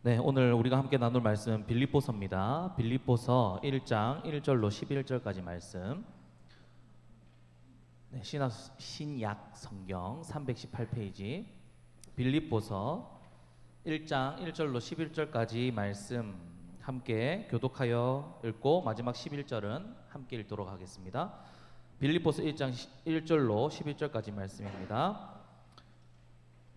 네, 오늘 우리가 함께 나눌 말씀 빌립보서입니다. 빌립보서 1장 1절로 11절까지 말씀. 네, 신약 성경 318페이지 빌립보서 1장 1절로 11절까지 말씀 함께 교독하여 읽고 마지막 11절은 함께 읽도록 하겠습니다. 빌립보서 1장 1절로 11절까지 말씀입니다.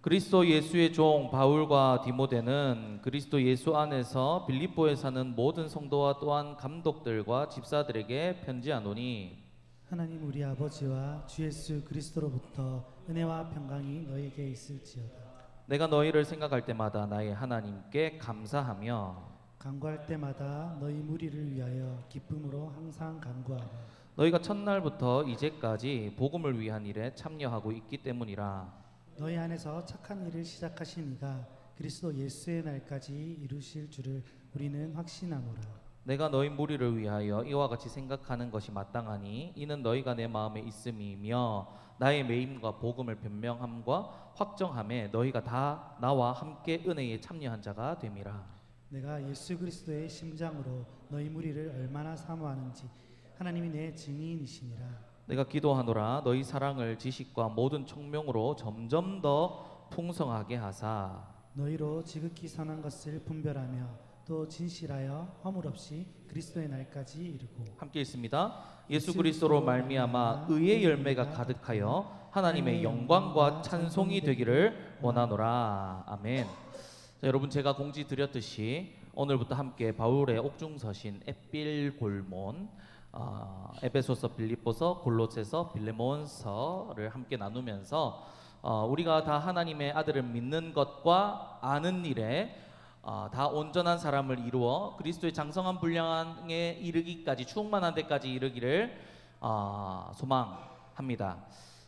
그리스도 예수의 종 바울과 디모데는 그리스도 예수 안에서 빌립보에 사는 모든 성도와 또한 감독들과 집사들에게 편지하노니 하나님 우리 아버지와 주 예수 그리스도로부터 은혜와 평강이 너에게 있을지어다. 내가 너희를 생각할 때마다 나의 하나님께 감사하며 간구할 때마다 너희 무리를 위하여 기쁨으로 항상 간구하라. 너희가 첫날부터 이제까지 복음을 위한 일에 참여하고 있기 때문이라. 너희 안에서 착한 일을 시작하신 이가 그리스도 예수의 날까지 이루실 줄을 우리는 확신하노라. 내가 너희 무리를 위하여 이와 같이 생각하는 것이 마땅하니 이는 너희가 내 마음에 있음이며 나의 매임과 복음을 변명함과 확정함에 너희가 다 나와 함께 은혜에 참여한 자가 됨이라. 내가 예수 그리스도의 심장으로 너희 무리를 얼마나 사모하는지 하나님이 내 증인이시니라. 내가 기도하노라 너희 사랑을 지식과 모든 청명으로 점점 더 풍성하게 하사 너희로 지극히 선한 것을 분별하며 또 진실하여 허물 없이 그리스도의 날까지 이르고. 함께 읽습니다. 예수 그리스도로 말미암아 의의 열매가 가득하여 하나님의 영광과 찬송이 되기를 원하노라. 아멘. 자, 여러분, 제가 공지 드렸듯이 오늘부터 함께 바울의 옥중서신 에필골몬, 에베소서, 빌립보서, 골로새서, 빌레몬서를 함께 나누면서 우리가 다 하나님의 아들을 믿는 것과 아는 일에 다 온전한 사람을 이루어 그리스도의 장성한 분량에 이르기까지, 충만한 데까지 이르기를 소망합니다.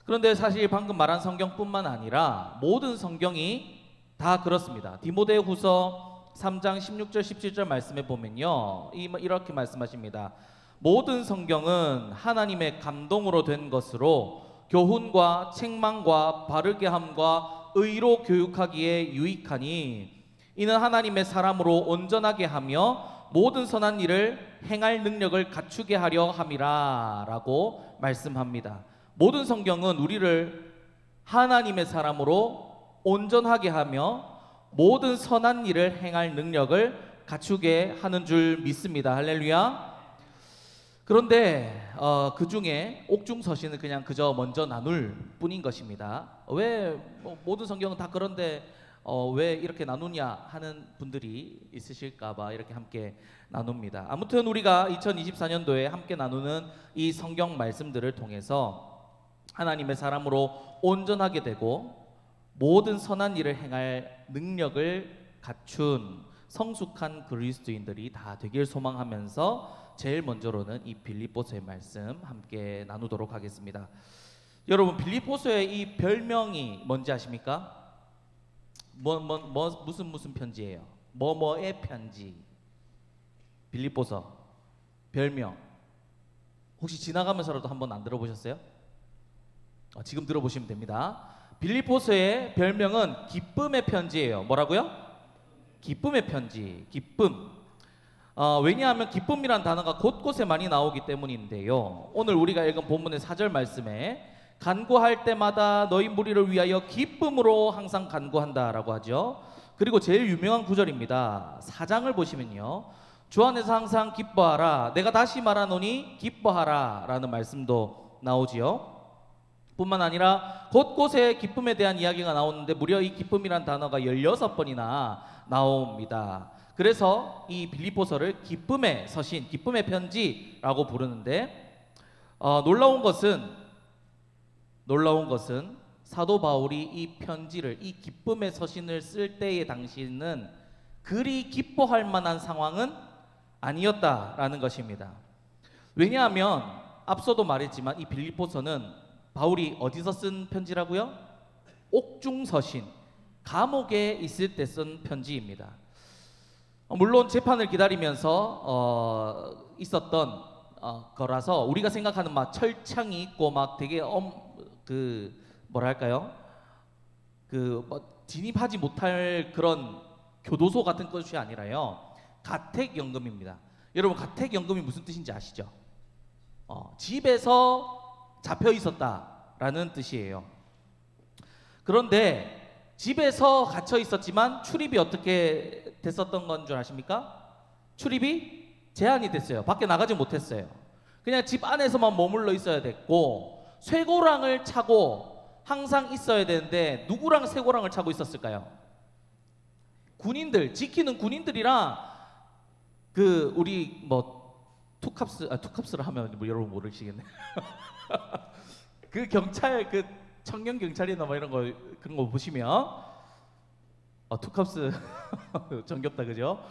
그런데 사실 방금 말한 성경뿐만 아니라 모든 성경이 다 그렇습니다. 디모데후서 3장 16절 17절 말씀에 보면요, 이렇게 말씀하십니다. 모든 성경은 하나님의 감동으로 된 것으로 교훈과 책망과 바르게 함과 의로 교육하기에 유익하니 이는 하나님의 사람으로 온전하게 하며 모든 선한 일을 행할 능력을 갖추게 하려 함이라 라고 말씀합니다. 모든 성경은 우리를 하나님의 사람으로 온전하게 하며 모든 선한 일을 행할 능력을 갖추게 하는 줄 믿습니다. 할렐루야. 그런데 그 중에 옥중서신은 그냥 그저 먼저 나눌 뿐인 것입니다. 왜 모든 성경은 다 그런데 왜 이렇게 나누냐 하는 분들이 있으실까봐 이렇게 함께 나눕니다. 아무튼 우리가 2024년도에 함께 나누는 이 성경 말씀들을 통해서 하나님의 사람으로 온전하게 되고 모든 선한 일을 행할 능력을 갖춘 성숙한 그리스도인들이 다 되길 소망하면서 제일 먼저로는 이 빌립보서의 말씀 함께 나누도록 하겠습니다. 여러분, 빌립보서의 이 별명이 뭔지 아십니까? 무슨 편지예요? 뭐뭐의 편지. 빌립보서 별명 혹시 지나가면서라도 한번 안 들어보셨어요? 지금 들어보시면 됩니다. 빌립보서의 별명은 기쁨의 편지예요. 뭐라고요? 기쁨의 편지. 기쁨. 왜냐하면 기쁨이란 단어가 곳곳에 많이 나오기 때문인데요. 오늘 우리가 읽은 본문의 4절 말씀에 간구할 때마다 너희 무리를 위하여 기쁨으로 항상 간구한다라고 하죠. 그리고 제일 유명한 구절입니다. 4장을 보시면요, 주 안에서 항상 기뻐하라. 내가 다시 말하노니 기뻐하라 라는 말씀도 나오지요. 뿐만 아니라 곳곳에 기쁨에 대한 이야기가 나오는데 무려 이 기쁨이란 단어가 16번이나 나옵니다. 그래서 이 빌립보서를 기쁨의 서신, 기쁨의 편지라고 부르는데 놀라운 것은 사도 바울이 이 편지를, 이 기쁨의 서신을 쓸 때의 당시는 그리 기뻐할 만한 상황은 아니었다라는 것입니다. 왜냐하면 앞서도 말했지만 이 빌립보서는 바울이 어디서 쓴 편지라고요? 옥중서신, 감옥에 있을 때 쓴 편지입니다. 물론 재판을 기다리면서 있었던 거라서 우리가 생각하는 막 철창이 있고 막 되게 뭐랄까요? 진입하지 못할 그런 교도소 같은 것이 아니라요. 가택연금입니다. 여러분 가택연금이 무슨 뜻인지 아시죠? 집에서 잡혀 있었다라는 뜻이에요. 그런데 집에서 갇혀 있었지만 출입이 어떻게 됐었던 건 줄 아십니까? 출입이 제한이 됐어요. 밖에 나가지 못했어요. 그냥 집 안에서만 머물러 있어야 됐고 쇠고랑을 차고 항상 있어야 되는데 누구랑 쇠고랑을 차고 있었을까요? 군인들, 지키는 군인들이랑 그 우리 뭐 투캅스를 하면 뭐 여러분 모르시겠네. 그 경찰 그 청년 경찰이나 뭐 이런 거 그런 거 보시면 투캅스 정겹다 그죠?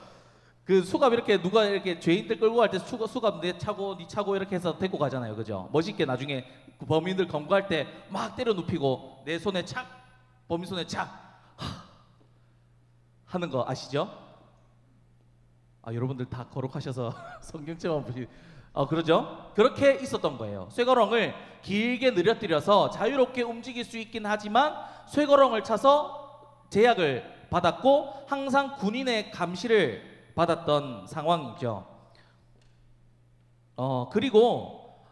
그 수갑 이렇게 누가 이렇게 죄인들 끌고 갈 때 수갑 내 차고 니 차고 이렇게 해서 데리고 가잖아요, 그죠? 멋있게 나중에 그 범인들 검거할 때 막 때려 눕히고 내 손에 착 범인 손에 착 하는 거 아시죠? 여러분들 다 거룩하셔서 성경책만 보시. 그러죠? 그렇게 있었던 거예요. 쇠거렁을 길게 늘어뜨려서 자유롭게 움직일 수 있긴 하지만 쇠거렁을 차서 제약을 받았고 항상 군인의 감시를 받았던 상황이죠. 그리고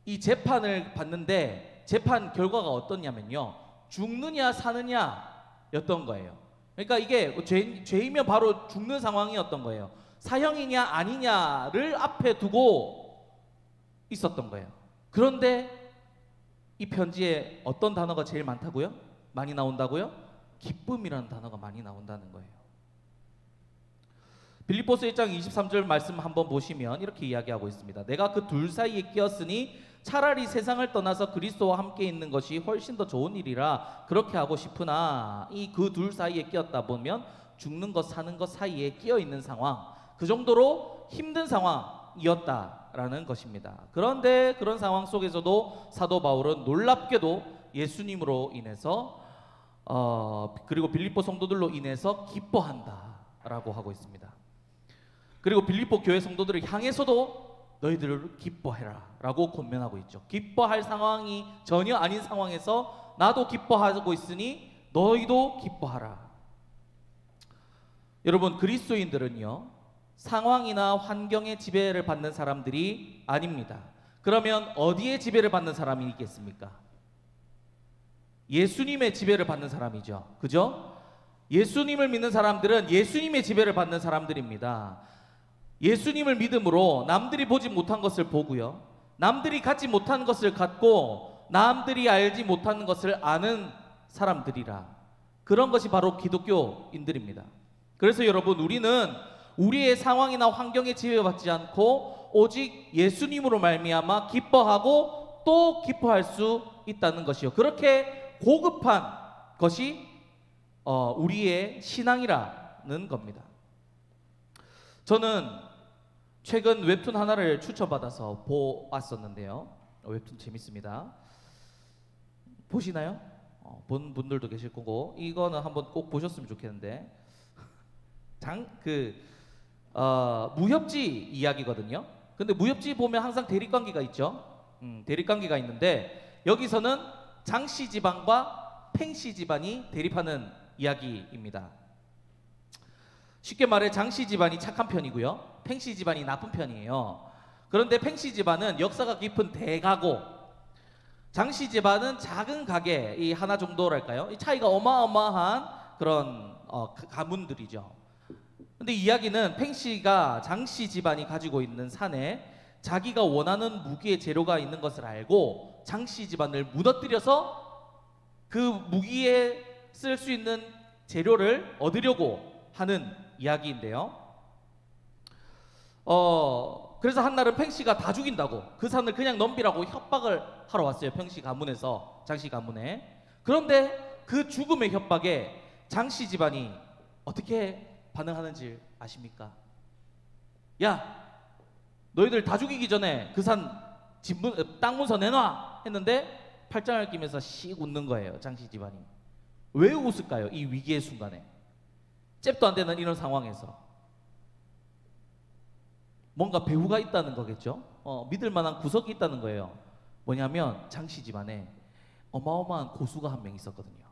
이 재판을 받는데 재판 결과가 어떻냐면요. 죽느냐 사느냐였던 거예요. 그러니까 이게 죄이면 바로 죽는 상황이었던 거예요. 사형이냐 아니냐를 앞에 두고 있었던 거예요. 그런데 이 편지에 어떤 단어가 제일 많다고요? 많이 나온다고요? 기쁨이라는 단어가 많이 나온다는 거예요. 빌립보서 1장 23절 말씀 한번 보시면 이렇게 이야기하고 있습니다. 내가 그 둘 사이에 끼었으니 차라리 세상을 떠나서 그리스도와 함께 있는 것이 훨씬 더 좋은 일이라 그렇게 하고 싶으나 이 그 둘 사이에 끼었다 보면 죽는 것 사는 것 사이에 끼어 있는 상황, 그 정도로 힘든 상황이었다라는 것입니다. 그런데 그런 상황 속에서도 사도 바울은 놀랍게도 예수님으로 인해서 그리고 빌립보 성도들로 인해서 기뻐한다라고 하고 있습니다. 그리고 빌립보 교회 성도들을 향해서도 너희들을 기뻐해라 라고 권면하고 있죠. 기뻐할 상황이 전혀 아닌 상황에서 나도 기뻐하고 있으니 너희도 기뻐하라. 여러분 그리스도인들은요 상황이나 환경의 지배를 받는 사람들이 아닙니다. 그러면 어디에 지배를 받는 사람이 있겠습니까? 예수님의 지배를 받는 사람이죠. 그죠? 예수님을 믿는 사람들은 예수님의 지배를 받는 사람들입니다. 예수님을 믿음으로 남들이 보지 못한 것을 보고요. 남들이 갖지 못한 것을 갖고 남들이 알지 못하는 것을 아는 사람들이라. 그런 것이 바로 기독교인들입니다. 그래서 여러분 우리는 우리의 상황이나 환경에 지배받지 않고 오직 예수님으로 말미암아 기뻐하고 또 기뻐할 수 있다는 것이요. 그렇게 고급한 것이 우리의 신앙이라는 겁니다. 저는 최근 웹툰 하나를 추천받아서 보았었는데요. 웹툰 재밌습니다. 보시나요? 본 분들도 계실 거고 이거는 한번 꼭 보셨으면 좋겠는데 무협지 이야기거든요. 근데 무협지 보면 항상 대립관계가 있죠. 대립관계가 있는데 여기서는 장씨 집안과 팽씨 집안이 대립하는 이야기입니다. 쉽게 말해 장씨 집안이 착한 편이고요. 팽씨 집안이 나쁜 편이에요. 그런데 팽씨 집안은 역사가 깊은 대가고 장씨 집안은 작은 가게 이 하나 정도랄까요? 이 차이가 어마어마한 그런 가문들이죠. 근데 이야기는 팽씨가 장씨 집안이 가지고 있는 산에 자기가 원하는 무기의 재료가 있는 것을 알고 장씨 집안을 무너뜨려서 그 무기에 쓸 수 있는 재료를 얻으려고 하는 이야기인데요. 그래서 한날은 팽씨가 다 죽인다고 그 산을 그냥 넘기라고 협박을 하러 왔어요. 팽씨 가문에서 장씨 가문에. 그런데 그 죽음의 협박에 장씨 집안이 어떻게 반응하는지 아십니까? 야, 너희들 다 죽이기 전에 그 산 땅 문서 내놔 했는데 팔짱을 끼면서 씩 웃는 거예요. 장씨 집안이. 왜 웃을까요? 이 위기의 순간에. 잽도 안 되는 이런 상황에서 뭔가 배후가 있다는 거겠죠. 믿을 만한 구석이 있다는 거예요. 뭐냐면 장씨 집안에 어마어마한 고수가 한 명 있었거든요.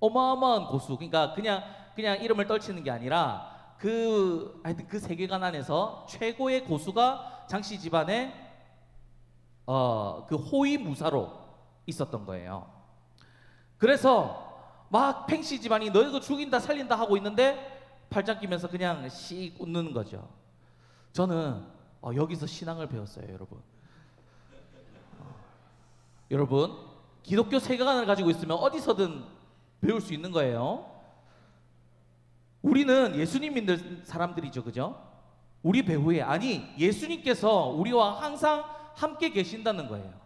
어마어마한 고수. 그러니까 그냥 이름을 떨치는 게 아니라 하여튼 그 세계관 안에서 최고의 고수가 장씨 집안에 그 호위무사로 있었던 거예요. 그래서 막 팽씨 집안이 너 이거 죽인다 살린다 하고 있는데 팔짱 끼면서 그냥 씩 웃는 거죠. 저는 여기서 신앙을 배웠어요, 여러분. 여러분, 기독교 세계관을 가지고 있으면 어디서든 배울 수 있는 거예요. 우리는 예수님 믿는 사람들이죠, 그죠? 우리 배후에, 아니 예수님께서 우리와 항상 함께 계신다는 거예요.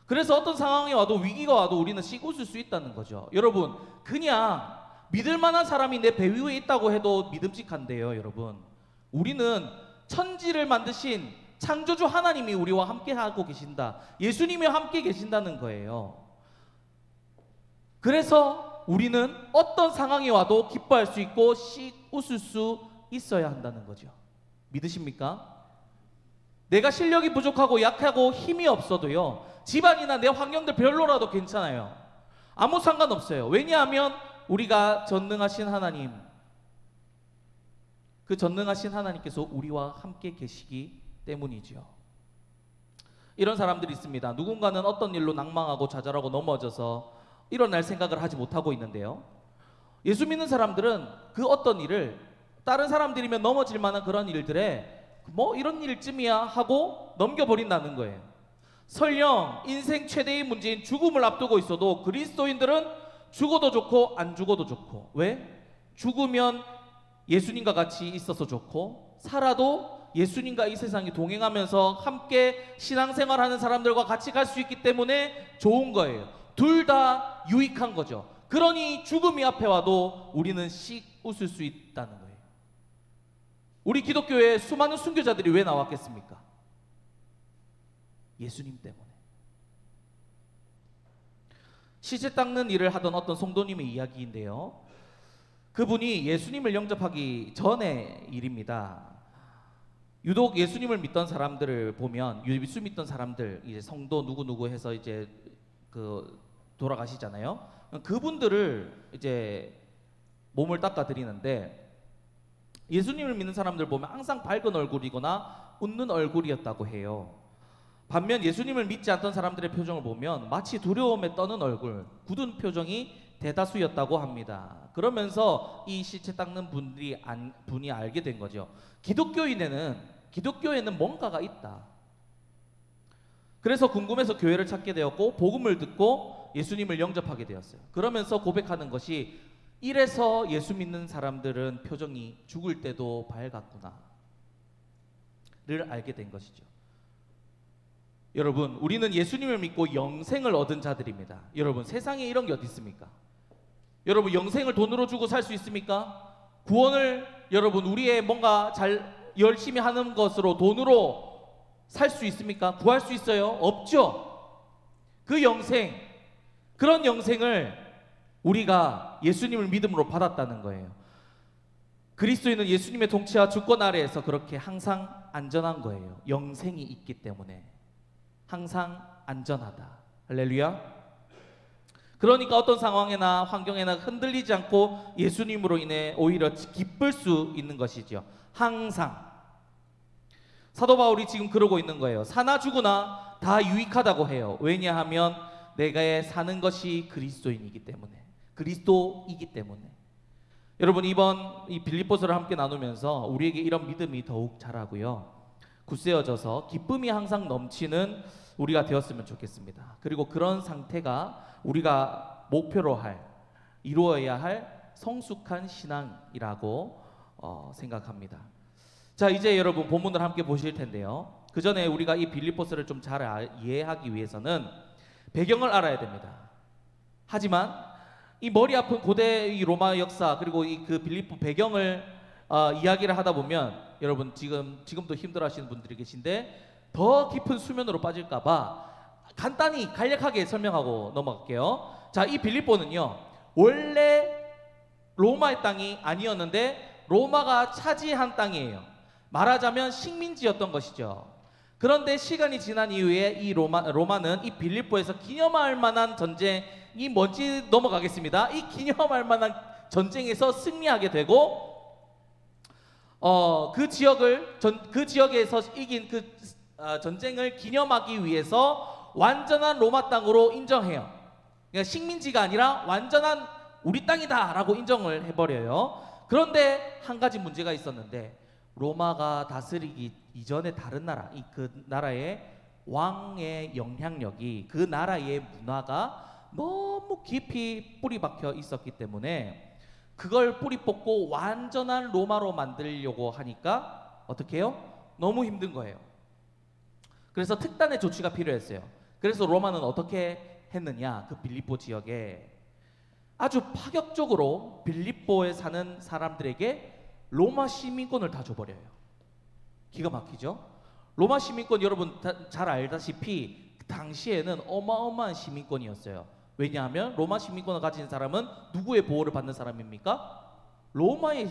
그래서 어떤 상황이 와도, 위기가 와도 우리는 씩 웃을 수 있다는 거죠. 여러분, 그냥 믿을 만한 사람이 내 배후에 있다고 해도 믿음직한데요, 여러분. 우리는 천지를 만드신 창조주 하나님이 우리와 함께 하고 계신다. 예수님이 함께 계신다는 거예요. 그래서 우리는 어떤 상황이 와도 기뻐할 수 있고 씩 웃을 수 있어야 한다는 거죠. 믿으십니까? 내가 실력이 부족하고 약하고 힘이 없어도요, 집안이나 내 환경들 별로라도 괜찮아요. 아무 상관없어요. 왜냐하면 우리가 전능하신 하나님, 그 전능하신 하나님께서 우리와 함께 계시기 때문이죠. 이런 사람들이 있습니다. 누군가는 어떤 일로 낭망하고 좌절하고 넘어져서 일어날 생각을 하지 못하고 있는데요, 예수 믿는 사람들은 그 어떤 일을 다른 사람들이면 넘어질 만한 그런 일들에 뭐 이런 일쯤이야 하고 넘겨버린다는 거예요. 설령 인생 최대의 문제인 죽음을 앞두고 있어도 그리스도인들은 죽어도 좋고 안 죽어도 좋고, 왜? 죽으면 예수님과 같이 있어서 좋고, 살아도 예수님과 이 세상에 동행하면서 함께 신앙생활하는 사람들과 같이 갈 수 있기 때문에 좋은 거예요. 둘 다 유익한 거죠. 그러니 죽음이 앞에 와도 우리는 씩 웃을 수 있다는 거예요. 우리 기독교에 수많은 순교자들이 왜 나왔겠습니까? 예수님 때문에. 시체 닦는 일을 하던 어떤 성도님의 이야기인데요, 그분이 예수님을 영접하기 전의 일입니다. 유독 예수님을 믿던 사람들을 보면, 예수 믿던 사람들, 이제 성도 누구누구 해서 이제 돌아가시잖아요. 그분들을 이제 몸을 닦아 드리는데, 예수님을 믿는 사람들 보면 항상 밝은 얼굴이거나 웃는 얼굴이었다고 해요. 반면 예수님을 믿지 않던 사람들의 표정을 보면 마치 두려움에 떠는 얼굴, 굳은 표정이 대다수였다고 합니다. 그러면서 이 시체 닦는 분이 알게 된 거죠. 기독교에는 뭔가가 있다. 그래서 궁금해서 교회를 찾게 되었고 복음을 듣고 예수님을 영접하게 되었어요. 그러면서 고백하는 것이, 이래서 예수 믿는 사람들은 표정이 죽을 때도 밝았구나 를 알게 된 것이죠. 여러분, 우리는 예수님을 믿고 영생을 얻은 자들입니다. 여러분, 세상에 이런 게 어디 있습니까? 여러분, 영생을 돈으로 주고 살 수 있습니까? 구원을 여러분 우리의 뭔가 잘 열심히 하는 것으로 돈으로 살 수 있습니까? 구할 수 있어요? 없죠. 그 영생, 그런 영생을 우리가 예수님을 믿음으로 받았다는 거예요. 그리스도인은 예수님의 통치와 주권 아래에서 그렇게 항상 안전한 거예요. 영생이 있기 때문에 항상 안전하다. 할렐루야. 그러니까 어떤 상황이나 환경에나 흔들리지 않고 예수님으로 인해 오히려 기쁠 수 있는 것이죠. 항상. 사도 바울이 지금 그러고 있는 거예요. 사나 죽으나 다 유익하다고 해요. 왜냐하면 내가 사는 것이 그리스도이기 때문에. 여러분, 이번 이 빌립보서를 함께 나누면서 우리에게 이런 믿음이 더욱 자라고요, 굳세어져서 기쁨이 항상 넘치는 우리가 되었으면 좋겠습니다. 그리고 그런 상태가 우리가 목표로 이루어야 할 성숙한 신앙이라고 생각합니다. 자, 이제 여러분 본문을 함께 보실 텐데요, 그 전에 우리가 이 빌립보서를 좀 잘 이해하기 위해서는 배경을 알아야 됩니다. 하지만 이 머리 아픈 고대 이 로마 역사, 그리고 이 그 빌립보 배경을 이야기를 하다 보면 여러분 지금도 힘들어하시는 분들이 계신데 더 깊은 수면으로 빠질까봐 간단히 간략하게 설명하고 넘어갈게요. 자, 이 빌립보는요, 원래 로마의 땅이 아니었는데 로마가 차지한 땅이에요. 말하자면 식민지였던 것이죠. 그런데 시간이 지난 이후에 이 로마는 이 빌립보에서 기념할 만한 전쟁이 뭔지 넘어가겠습니다. 이 기념할 만한 전쟁에서 승리하게 되고 그 지역에서 이긴 전쟁을 기념하기 위해서 완전한 로마 땅으로 인정해요. 그러니까 식민지가 아니라 완전한 우리 땅이다라고 인정을 해버려요. 그런데 한 가지 문제가 있었는데 로마가 다스리기 이전에 다른 나라, 그 나라의 왕의 영향력이 그 나라의 문화가 너무 깊이 뿌리 박혀 있었기 때문에 그걸 뿌리 뽑고 완전한 로마로 만들려고 하니까 어떻게 해요? 너무 힘든 거예요. 그래서 특단의 조치가 필요했어요. 그래서 로마는 어떻게 했느냐? 그 빌립보 지역에 아주 파격적으로 빌립보에 사는 사람들에게 로마 시민권을 다 줘버려요. 기가 막히죠? 로마 시민권 여러분 잘 알다시피 당시에는 어마어마한 시민권이었어요. 왜냐하면 로마 시민권을 가진 사람은 누구의 보호를 받는 사람입니까? 로마의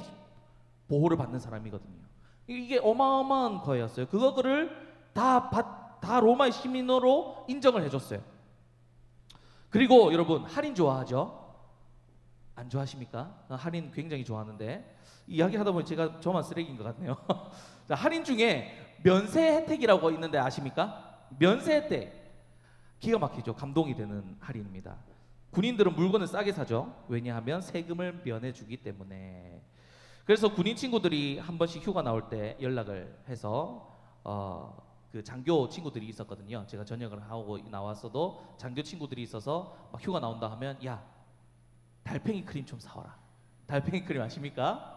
보호를 받는 사람이거든요. 이게 어마어마한 거였어요. 그거를 다 로마의 시민으로 인정을 해줬어요. 그리고 여러분 할인 좋아하죠? 안 좋아하십니까? 할인 굉장히 좋아하는데 이야기하다 보니 저만 쓰레기인 것 같네요. 자, 할인 중에 면세 혜택이라고 있는데 아십니까? 면세 혜택. 기가 막히죠. 감동이 되는 할인입니다. 군인들은 물건을 싸게 사죠. 왜냐하면 세금을 면해주기 때문에. 그래서 군인 친구들이 한 번씩 휴가 나올 때 연락을 해서 그 장교 친구들이 있었거든요. 제가 전역을 하고 나왔어도 장교 친구들이 있어서 막 휴가 나온다 하면 야 달팽이 크림 좀 사와라. 달팽이 크림 아십니까?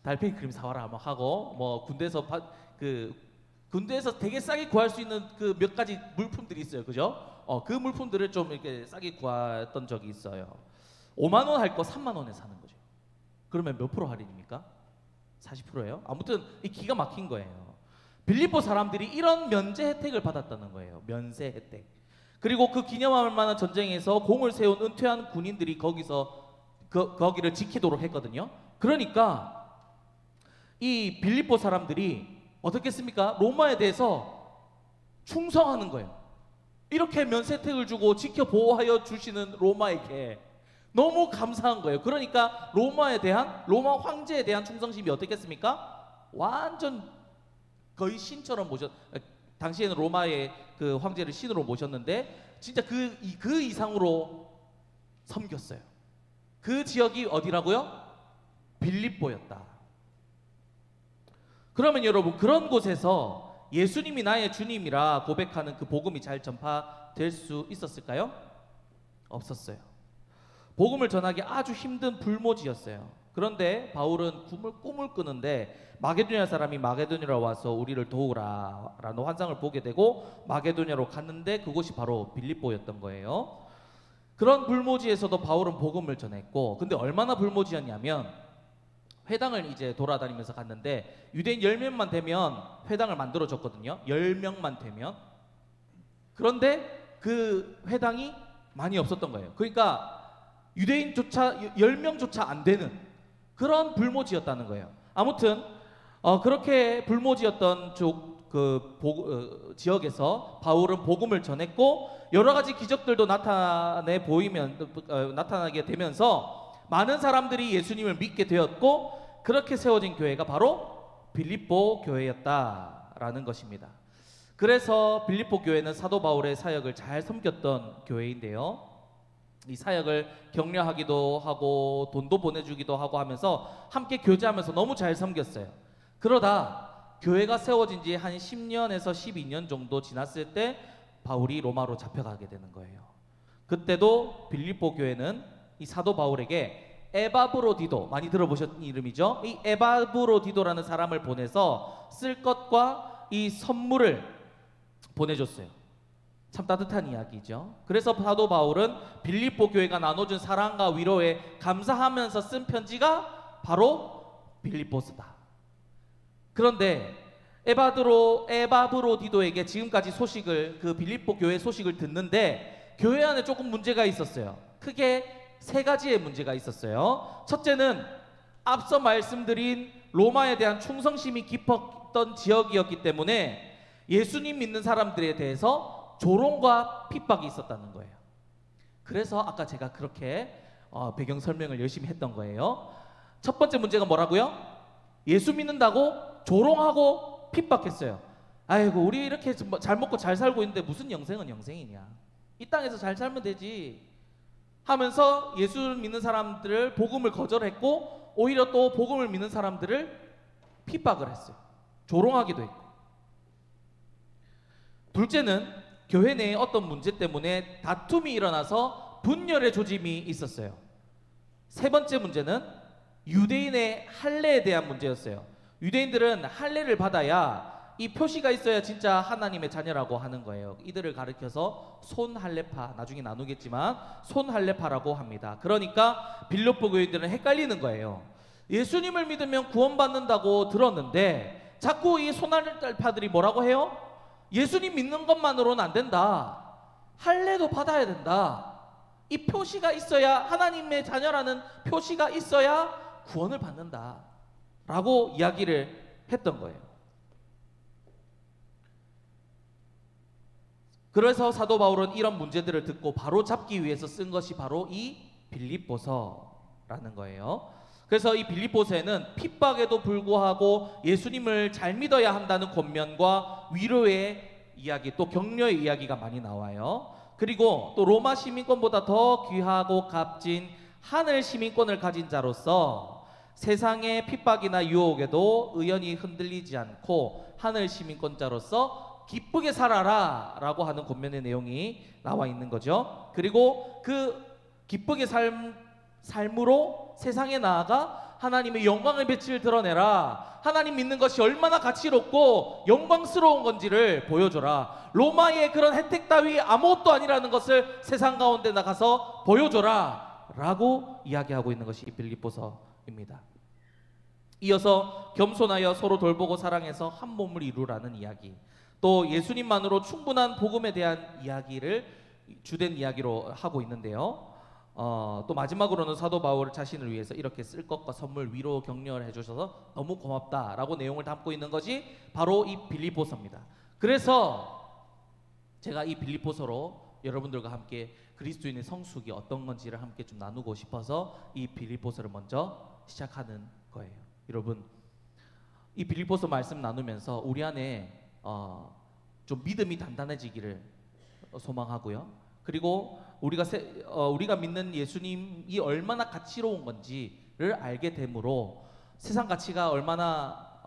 달팽이 크림 사와라 막 하고 뭐 군대에서 되게 싸게 구할 수 있는 그 몇 가지 물품들이 있어요, 그죠? 그 물품들을 좀 이렇게 싸게 구했던 적이 있어요. 5만 원 할 거 3만 원에 사는 거죠. 그러면 몇 프로 할인입니까? 40%예요? 아무튼 이 기가 막힌 거예요. 빌립보 사람들이 이런 면제 혜택을 받았다는 거예요. 면세 혜택. 그리고 그 기념할 만한 전쟁에서 공을 세운 은퇴한 군인들이 거기를 지키도록 했거든요. 그러니까 이 빌립보 사람들이 어떻게 했습니까? 로마에 대해서 충성하는 거예요. 이렇게 면세 혜택을 주고 지켜 보호하여 주시는 로마에게 너무 감사한 거예요. 그러니까 로마 황제에 대한 충성심이 어떻겠습니까? 완전 거의 신처럼 당시에는 로마의 그 황제를 신으로 모셨는데 진짜 그 이상으로 섬겼어요. 그 지역이 어디라고요? 빌립보였다. 그러면 여러분 그런 곳에서 예수님이 나의 주님이라 고백하는 그 복음이 잘 전파될 수 있었을까요? 없었어요. 복음을 전하기 아주 힘든 불모지였어요. 그런데 바울은 꿈을 꾸는데 마게도냐 사람이 마게도냐로 와서 우리를 도우라 라는 환상을 보게 되고 마게도냐로 갔는데 그곳이 바로 빌립보였던 거예요. 그런 불모지에서도 바울은 복음을 전했고, 근데 얼마나 불모지였냐면 회당을 이제 돌아다니면서 갔는데 유대인 10명만 되면 회당을 만들어줬거든요. 10명만 되면. 그런데 그 회당이 많이 없었던 거예요. 그러니까 유대인조차 10명조차 안 되는 그런 불모지였다는 거예요. 아무튼 그렇게 불모지였던 지역에서 바울은 복음을 전했고 여러 가지 기적들도 나타나게 되면서 많은 사람들이 예수님을 믿게 되었고 그렇게 세워진 교회가 바로 빌립보 교회였다라는 것입니다. 그래서 빌립보 교회는 사도 바울의 사역을 잘 섬겼던 교회인데요. 이 사역을 격려하기도 하고 돈도 보내주기도 하고 하면서 함께 교제하면서 너무 잘 섬겼어요. 그러다 교회가 세워진 지 한 10년에서 12년 정도 지났을 때 바울이 로마로 잡혀가게 되는 거예요. 그때도 빌립보 교회는 이 사도 바울에게 에바브로디도, 많이 들어보셨던 이름이죠. 이 에바브로디도라는 사람을 보내서 쓸 것과 이 선물을 보내줬어요. 참 따뜻한 이야기죠. 그래서 사도 바울은 빌립보 교회가 나눠준 사랑과 위로에 감사하면서 쓴 편지가 바로 빌립보서다. 그런데 에바브로디도에게 지금까지 그 빌립보 교회 소식을 듣는데 교회 안에 조금 문제가 있었어요. 크게 3가지의 문제가 있었어요. 첫째는 앞서 말씀드린 로마에 대한 충성심이 깊었던 지역이었기 때문에 예수님 믿는 사람들에 대해서 조롱과 핍박이 있었다는 거예요. 그래서 아까 제가 그렇게 배경 설명을 열심히 했던 거예요. 첫 번째 문제가 뭐라고요? 예수 믿는다고 조롱하고 핍박했어요. 아이고, 우리 이렇게 잘 먹고 잘 살고 있는데 무슨 영생은 영생이냐, 이 땅에서 잘 살면 되지 하면서 예수 믿는 사람들을 복음을 거절했고, 오히려 또 복음을 믿는 사람들을 핍박을 했어요. 조롱하기도 했고. 둘째는 교회 내에 어떤 문제 때문에 다툼이 일어나서 분열의 조짐이 있었어요. 세 번째 문제는 유대인의 할례에 대한 문제였어요. 유대인들은 할례를 받아야 이 표시가 있어야 진짜 하나님의 자녀라고 하는 거예요. 이들을 가리켜서 손할례파, 나중에 나누겠지만 손할례파라고 합니다. 그러니까 빌립보 교인들은 헷갈리는 거예요. 예수님을 믿으면 구원받는다고 들었는데 자꾸 이 손할례파들이 뭐라고 해요? 예수님 믿는 것만으로는 안 된다, 할례도 받아야 된다, 이 표시가 있어야, 하나님의 자녀라는 표시가 있어야 구원을 받는다 라고 이야기를 했던 거예요. 그래서 사도 바울은 이런 문제들을 듣고 바로 잡기 위해서 쓴 것이 바로 이 빌립보서라는 거예요. 그래서 이 빌립보서에는 핍박에도 불구하고 예수님을 잘 믿어야 한다는 권면과 위로의 이야기, 또 격려의 이야기가 많이 나와요. 그리고 또 로마 시민권보다 더 귀하고 값진 하늘 시민권을 가진 자로서 세상의 핍박이나 유혹에도 의연히 흔들리지 않고 하늘 시민권자로서 기쁘게 살아라 라고 하는 권면의 내용이 나와 있는 거죠. 그리고 그 기쁘게 삶으로 세상에 나아가 하나님의 영광의 빛을 드러내라, 하나님 믿는 것이 얼마나 가치롭고 영광스러운 건지를 보여줘라, 로마의 그런 혜택 따위 아무것도 아니라는 것을 세상 가운데 나가서 보여줘라 라고 이야기하고 있는 것이 빌립보서입니다. 이어서 겸손하여 서로 돌보고 사랑해서 한 몸을 이루라는 이야기, 또 예수님만으로 충분한 복음에 대한 이야기를 주된 이야기로 하고 있는데요. 또 마지막으로는 사도 바울 자신을 위해서 이렇게 쓸 것과 선물, 위로, 격려를 해주셔서 너무 고맙다라고 내용을 담고 있는 것이 바로 이 빌립보서입니다. 그래서 제가 이 빌립보서로 여러분들과 함께 그리스도인의 성숙이 어떤 건지를 함께 좀 나누고 싶어서 이 빌립보서를 먼저 시작하는 거예요. 여러분, 이 빌립보서 말씀 나누면서 우리 안에 좀 믿음이 단단해지기를 소망하고요. 그리고 우리가 믿는 예수님이 얼마나 가치로운 건지를 알게 되므로 세상 가치가 얼마나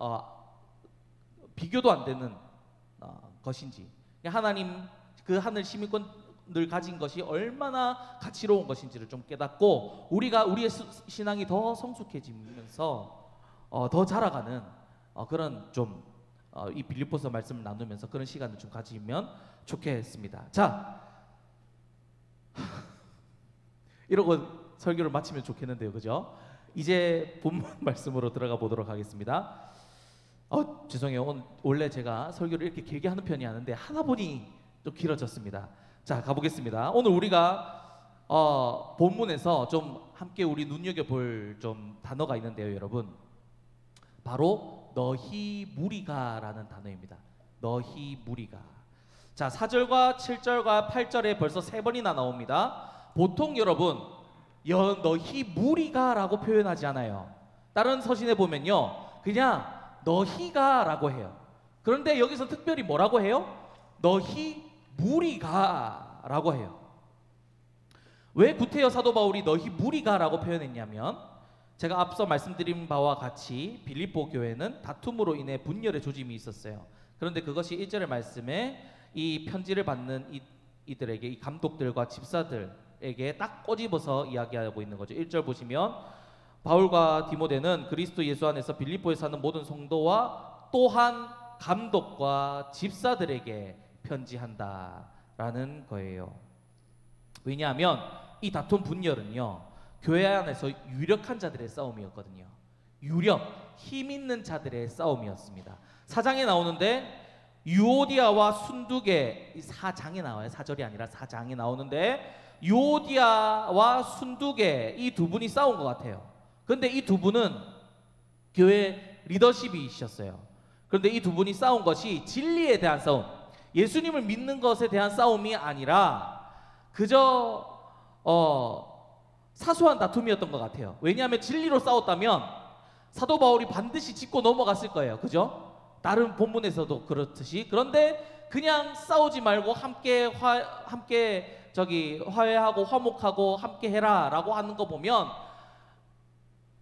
비교도 안 되는 것인지, 하나님 그 하늘 시민권을 가진 것이 얼마나 가치로운 것인지를 좀 깨닫고 우리의 신앙이 더 성숙해지면서 더 자라가는 그런 좀 이 빌립보서 말씀을 나누면서 그런 시간을 좀 가지면 좋겠습니다. 자, 이러고 설교를 마치면 좋겠는데요, 그죠? 이제 본문 말씀으로 들어가 보도록 하겠습니다. 죄송해요. 원래 제가 설교를 이렇게 길게 하는 편이 아닌데 하다 보니 좀 길어졌습니다. 자, 가보겠습니다. 오늘 우리가 본문에서 좀 함께 우리 눈여겨볼 좀 단어가 있는데요, 여러분. 바로 너희 무리가라는 단어입니다. 너희 무리가. 자, 4절과 7절과 8절에 벌써 3번이나 나옵니다. 보통 여러분 너희 무리가라고 표현하지 않아요. 다른 서신에 보면요 그냥 너희가라고 해요. 그런데 여기서 특별히 뭐라고 해요? 너희 무리가라고 해요. 왜 구태여 사도 바울이 너희 무리가라고 표현했냐면, 제가 앞서 말씀드린 바와 같이 빌립보 교회는 다툼으로 인해 분열의 조짐이 있었어요. 그런데 그것이 1절의 말씀에 이 편지를 받는 이들에게, 이 감독들과 집사들에게 딱 꼬집어서 이야기하고 있는 거죠. 1절 보시면 바울과 디모데는 그리스도 예수 안에서 빌립보에 사는 모든 성도와 또한 감독과 집사들에게 편지한다라는 거예요. 왜냐하면 이 다툼 분열은요 교회 안에서 유력한 자들의 싸움이었거든요. 힘 있는 자들의 싸움이었습니다. 4장에 나오는데 유오디아와 순두계, 4장에 나와요. 4절이 아니라 4장에 나오는데 유오디아와 순두계 이 두 분이 싸운 것 같아요. 그런데 이 두 분은 교회 리더십이셨어요. 그런데 이 두 분이 싸운 것이 진리에 대한 싸움, 예수님을 믿는 것에 대한 싸움이 아니라 그저 사소한 다툼이었던 것 같아요. 왜냐하면 진리로 싸웠다면 사도 바울이 반드시 짚고 넘어갔을 거예요. 그죠? 다른 본문에서도 그렇듯이. 그런데 그냥 싸우지 말고 함께 화해하고 화목하고 함께 해라라고 하는 거 보면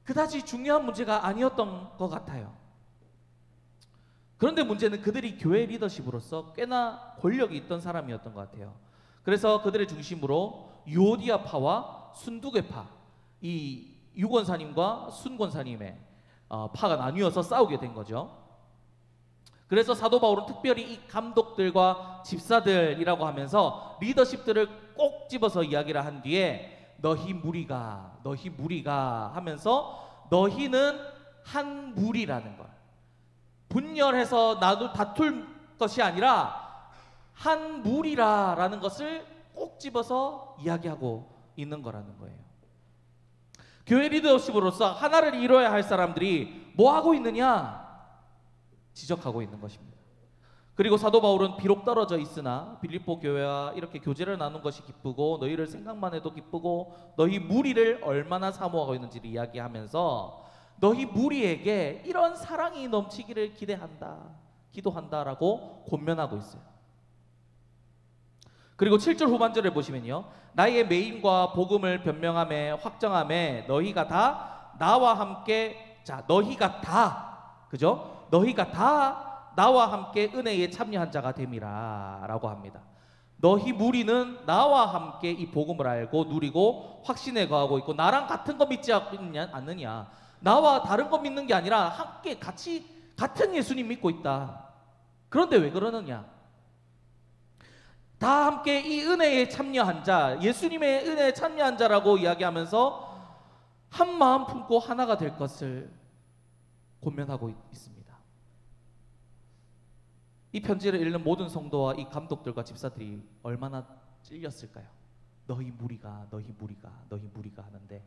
그다지 중요한 문제가 아니었던 것 같아요. 그런데 문제는 그들이 교회 리더십으로서 꽤나 권력이 있던 사람이었던 것 같아요. 그래서 그들의 중심으로 유오디아파와 순두개파, 이 유권사님과 순권사님의 파가 나뉘어서 싸우게 된 거죠. 그래서 사도 바울은 특별히 이 감독들과 집사들이라고 하면서 리더십들을 꼭 집어서 이야기를 한 뒤에 너희 무리가 하면서 너희는 한 무리라는 걸, 분열해서 다툴 것이 아니라 한 무리라라는 것을 꼭 집어서 이야기하고 있는 거라는 거예요. 교회 리더십으로서 하나를 이뤄야 할 사람들이 뭐 하고 있느냐? 지적하고 있는 것입니다. 그리고 사도 바울은 비록 떨어져 있으나 빌립보 교회와 이렇게 교제를 나눈 것이 기쁘고 너희를 생각만 해도 기쁘고 너희 무리를 얼마나 사모하고 있는지를 이야기하면서 너희 무리에게 이런 사랑이 넘치기를 기도한다라고 권면하고 있어요. 그리고 7절 후반절을 보시면요, 나의 메임과 복음을 변명함에 확정함에 너희가 다 나와 함께, 자, 너희가 다, 그죠? 너희가 다 나와 함께 은혜에 참여한 자가 됨이라 라고 합니다. 너희 무리는 나와 함께 이 복음을 알고 누리고 확신에 거하고 있고 나랑 같은 거 믿지 않느냐, 나와 다른 거 믿는 게 아니라 함께 같은 예수님 믿고 있다. 그런데 왜 그러느냐? 다 함께 이 은혜에 참여한 자, 예수님의 은혜에 참여한 자라고 이야기하면서 한 마음 품고 하나가 될 것을 권면하고 있습니다. 이 편지를 읽는 모든 성도와 이 감독들과 집사들이 얼마나 찔렸을까요? 너희 무리가 하는데,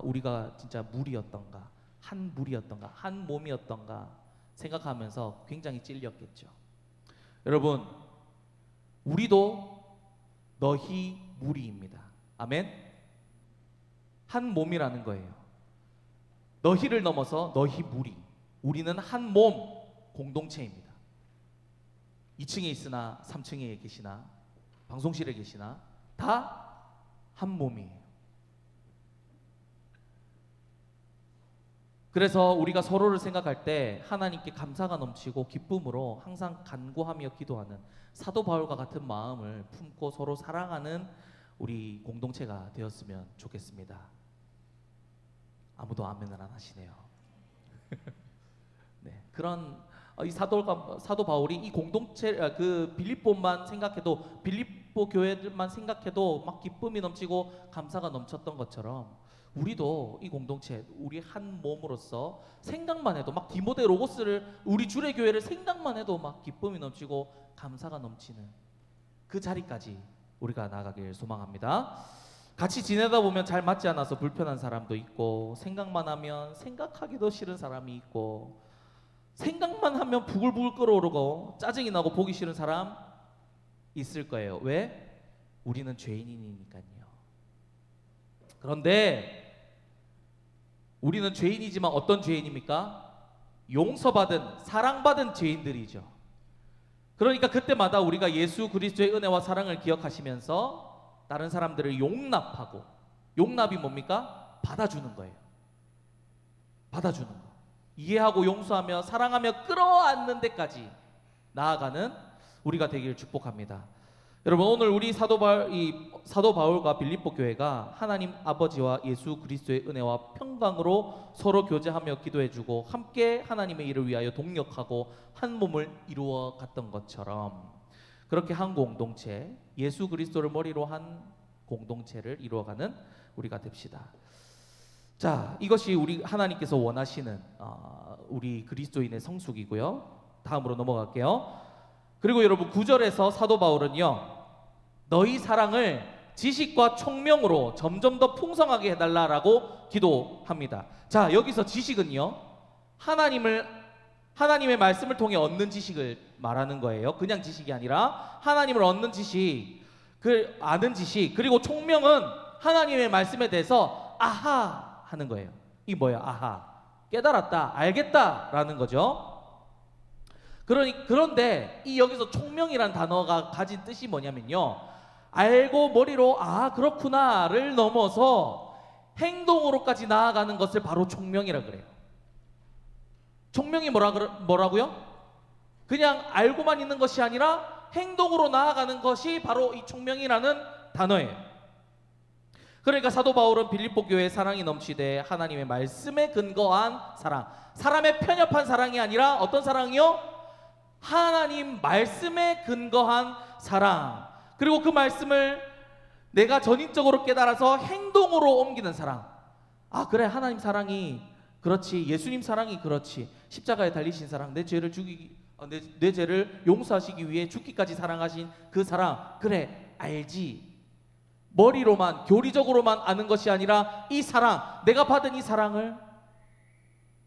우리가 진짜 무리였던가, 한 무리였던가, 한 몸이었던가 생각하면서 굉장히 찔렸겠죠. 여러분, 우리도 너희 무리입니다. 아멘. 한 몸이라는 거예요. 너희를 넘어서 너희 무리, 우리는 한 몸 공동체입니다. 2층에 있으나 3층에 계시나 방송실에 계시나 다 한 몸이에요. 그래서 우리가 서로를 생각할 때 하나님께 감사가 넘치고 기쁨으로 항상 간구하며 기도하는 사도 바울과 같은 마음을 품고 서로 사랑하는 우리 공동체가 되었으면 좋겠습니다. 아무도 아멘을 안 하시네요. 네, 그런 이 사도 바울이 이 공동체, 그 빌립보만 생각해도, 빌립보 교회들만 생각해도 막 기쁨이 넘치고 감사가 넘쳤던 것처럼 우리도 이 공동체, 우리 한 몸으로서 생각만 해도 막 디모데 로고스를, 우리 주례 교회를 생각만 해도 막 기쁨이 넘치고 감사가 넘치는 그 자리까지 우리가 나가길 소망합니다. 같이 지내다 보면 잘 맞지 않아서 불편한 사람도 있고, 생각만 하면 생각하기도 싫은 사람이 있고, 생각만 하면 부글부글 끓어오르고 짜증이 나고 보기 싫은 사람 있을 거예요. 왜? 우리는 죄인이니까요. 그런데 우리는 죄인이지만 어떤 죄인입니까? 용서받은, 사랑받은 죄인들이죠. 그러니까 그때마다 우리가 예수 그리스도의 은혜와 사랑을 기억하시면서 다른 사람들을 용납하고, 용납이 뭡니까? 받아주는 거예요. 받아주는 거. 이해하고 용서하며 사랑하며 끌어안는 데까지 나아가는 우리가 되기를 축복합니다. 여러분, 오늘 우리 사도 바울과 빌립보 교회가 하나님 아버지와 예수 그리스도의 은혜와 평강으로 서로 교제하며 기도해주고 함께 하나님의 일을 위하여 동력하고 한 몸을 이루어 갔던 것처럼, 그렇게 한 공동체, 예수 그리스도를 머리로 한 공동체를 이루어가는 우리가 됩시다. 자, 이것이 우리 하나님께서 원하시는 우리 그리스도인의 성숙이고요. 다음으로 넘어갈게요. 그리고 여러분, 9절에서 사도 바울은요, 너희 사랑을 지식과 총명으로 점점 더 풍성하게 해달라라고 기도합니다. 자, 여기서 지식은요, 하나님을 하나님의 말씀을 통해 얻는 지식을 말하는 거예요. 그냥 지식이 아니라 하나님을 얻는 지식, 그 아는 지식. 그리고 총명은 하나님의 말씀에 대해서 아하 하는 거예요. 이 뭐야? 아하. 깨달았다, 알겠다라는 거죠. 그런데 이 여기서 총명이라는 단어가 가진 뜻이 뭐냐면요, 알고 머리로 아 그렇구나를 넘어서 행동으로까지 나아가는 것을 바로 총명이라 그래요. 총명이 뭐라고요? 그냥 알고만 있는 것이 아니라 행동으로 나아가는 것이 바로 이 총명이라는 단어예요. 그러니까 사도 바울은 빌립보 교회에 사랑이 넘치되 하나님의 말씀에 근거한 사랑, 사람의 편협한 사랑이 아니라 어떤 사랑이요? 하나님 말씀에 근거한 사랑, 그리고 그 말씀을 내가 전인적으로 깨달아서 행동으로 옮기는 사랑. 아 그래, 하나님 사랑이 그렇지, 예수님 사랑이 그렇지, 십자가에 달리신 사랑, 내 죄를 내 죄를 용서하시기 위해 죽기까지 사랑하신 그 사랑, 그래 알지. 머리로만 교리적으로만 아는 것이 아니라 이 사랑, 내가 받은 이 사랑을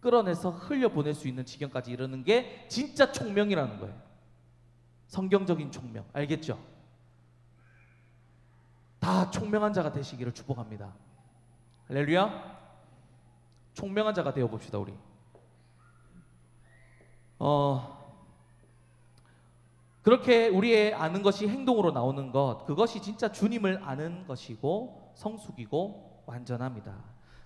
끌어내서 흘려보낼 수 있는 지경까지 이르는 게 진짜 총명이라는 거예요. 성경적인 총명, 알겠죠? 다 총명한 자가 되시기를 축복합니다. 할렐루야. 총명한 자가 되어봅시다. 우리 그렇게 우리의 아는 것이 행동으로 나오는 것, 그것이 진짜 주님을 아는 것이고 성숙이고 완전합니다.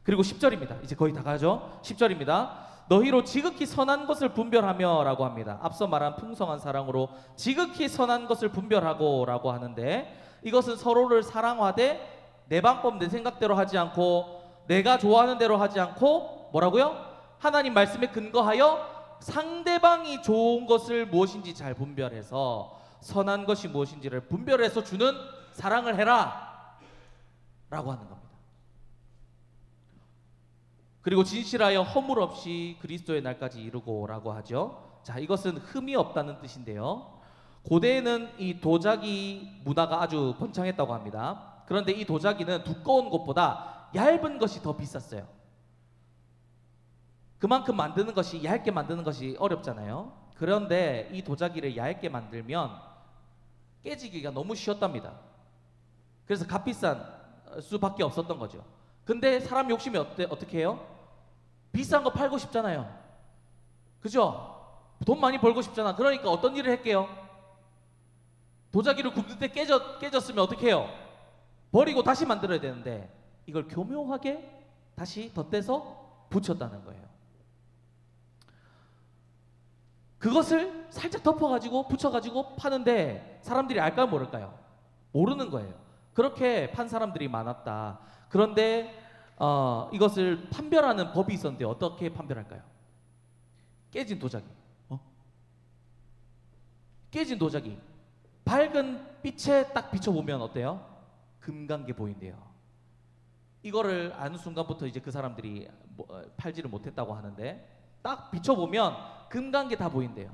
그리고 10절입니다. 이제 거의 다 가죠. 10절입니다. 너희로 지극히 선한 것을 분별하며 라고 합니다. 앞서 말한 풍성한 사랑으로 지극히 선한 것을 분별하고 라고 하는데, 이것은 서로를 사랑하되 내 방법 내 생각대로 하지 않고 내가 좋아하는 대로 하지 않고 뭐라고요? 하나님 말씀에 근거하여 상대방이 좋은 것을 무엇인지 잘 분별해서 선한 것이 무엇인지를 분별해서 주는 사랑을 해라 라고 하는 겁니다. 그리고 진실하여 허물 없이 그리스도의 날까지 이루고 라고 하죠. 자, 이것은 흠이 없다는 뜻인데요, 고대에는 이 도자기 문화가 아주 번창했다고 합니다. 그런데 이 도자기는 두꺼운 것보다 얇은 것이 더 비쌌어요. 그만큼 만드는 것이, 얇게 만드는 것이 어렵잖아요. 그런데 이 도자기를 얇게 만들면 깨지기가 너무 쉬웠답니다. 그래서 값비싼 수밖에 없었던 거죠. 근데 사람 욕심이 어떻게 해요? 비싼 거 팔고 싶잖아요. 그죠? 돈 많이 벌고 싶잖아. 그러니까 어떤 일을 할게요? 도자기를 굽는 때 깨졌으면 어떻게 해요? 버리고 다시 만들어야 되는데 이걸 교묘하게 다시 덧대서 붙였다는 거예요. 그것을 살짝 덮어가지고 붙여가지고 파는데 사람들이 알까요 모를까요? 모르는 거예요. 그렇게 판 사람들이 많았다. 그런데 이것을 판별하는 법이 있었는데 어떻게 판별할까요? 깨진 도자기, 깨진 도자기 밝은 빛에 딱 비춰보면 어때요? 금간 게 보인대요. 이거를 아는 순간부터 이제 그 사람들이 팔지를 못했다고 하는데, 딱 비춰보면 금간 게 다 보인대요.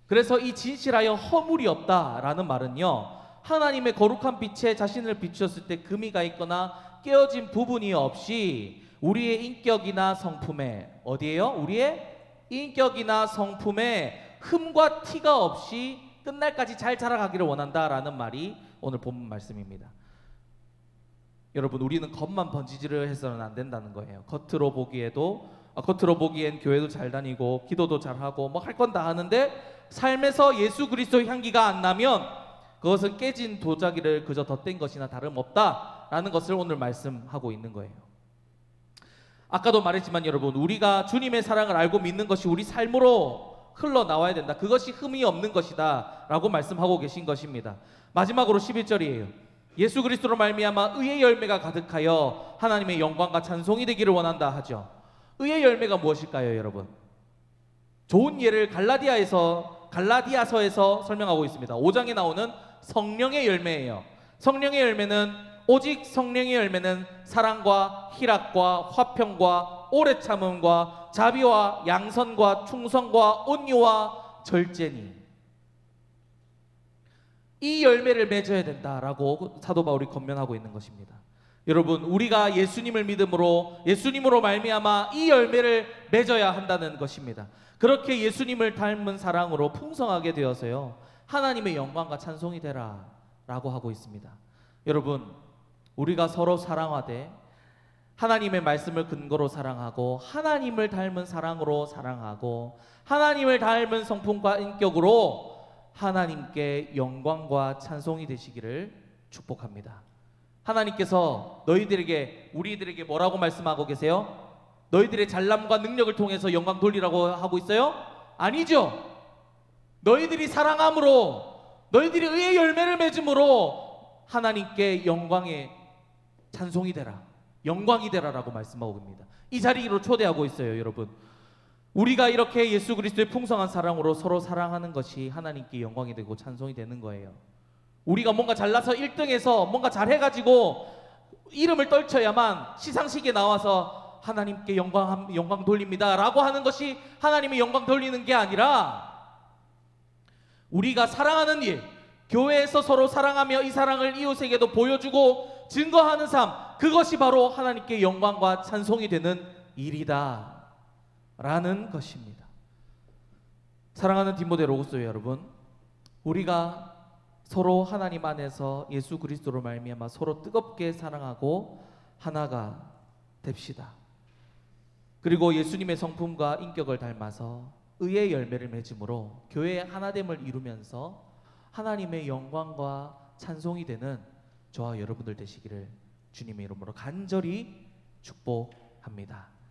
그래서 이 진실하여 허물이 없다라는 말은요, 하나님의 거룩한 빛에 자신을 비추었을 때 금이 가 있거나 깨어진 부분이 없이 우리의 인격이나 성품에, 어디에요? 우리의 인격이나 성품에 흠과 티가 없이 끝날까지 잘 자라가기를 원한다라는 말이 오늘 본문 말씀입니다. 여러분, 우리는 겉만 번지질을 해서는 안 된다는 거예요. 겉으로 보기엔 교회도 잘 다니고 기도도 잘하고 뭐 할 건 다 하는데 삶에서 예수 그리스도의 향기가 안 나면 그것은 깨진 도자기를 그저 덧댄 것이나 다름없다라는 것을 오늘 말씀하고 있는 거예요. 아까도 말했지만 여러분, 우리가 주님의 사랑을 알고 믿는 것이 우리 삶으로 흘러나와야 된다. 그것이 흠이 없는 것이다 라고 말씀하고 계신 것입니다. 마지막으로 11절이에요. 예수 그리스도로 말미암아 의의 열매가 가득하여 하나님의 영광과 찬송이 되기를 원한다 하죠. 의의 열매가 무엇일까요, 여러분? 좋은 예를 갈라디아서에서 설명하고 있습니다. 5장에 나오는 성령의 열매예요. 성령의 열매는, 오직 성령의 열매는 사랑과 희락과 화평과 오래 참음과 자비와 양선과 충성과 온유와 절제니, 이 열매를 맺어야 된다라고 사도 바울이 권면하고 있는 것입니다. 여러분, 우리가 예수님을 믿음으로 예수님으로 말미암아 이 열매를 맺어야 한다는 것입니다. 그렇게 예수님을 닮은 사랑으로 풍성하게 되어서요 하나님의 영광과 찬송이 되라 라고 하고 있습니다. 여러분, 우리가 서로 사랑하되 하나님의 말씀을 근거로 사랑하고 하나님을 닮은 사랑으로 사랑하고 하나님을 닮은 성품과 인격으로 하나님께 영광과 찬송이 되시기를 축복합니다. 하나님께서 너희들에게, 우리들에게 뭐라고 말씀하고 계세요? 너희들의 잘남과 능력을 통해서 영광 돌리라고 하고 있어요? 아니죠. 너희들이 사랑함으로, 너희들이 의의 열매를 맺음으로 하나님께 영광의 찬송이 되라, 영광이 되라라고 말씀하고 있습니다. 이 자리로 초대하고 있어요. 여러분, 우리가 이렇게 예수 그리스도의 풍성한 사랑으로 서로 사랑하는 것이 하나님께 영광이 되고 찬송이 되는 거예요. 우리가 뭔가 잘나서 1등해서 뭔가 잘해가지고 이름을 떨쳐야만 시상식에 나와서 하나님께 영광 돌립니다 라고 하는 것이 하나님의 영광 돌리는 게 아니라, 우리가 사랑하는 일, 교회에서 서로 사랑하며 이 사랑을 이웃에게도 보여주고 증거하는 삶, 그것이 바로 하나님께 영광과 찬송이 되는 일이다 라는 것입니다. 사랑하는 디모데 로고스요 여러분, 우리가 서로 하나님 안에서 예수 그리스도로 말미암아 서로 뜨겁게 사랑하고 하나가 됩시다. 그리고 예수님의 성품과 인격을 닮아서 의의 열매를 맺음으로 교회의 하나됨을 이루면서 하나님의 영광과 찬송이 되는 저와 여러분들 되시기를 주님의 이름으로 간절히 축복합니다.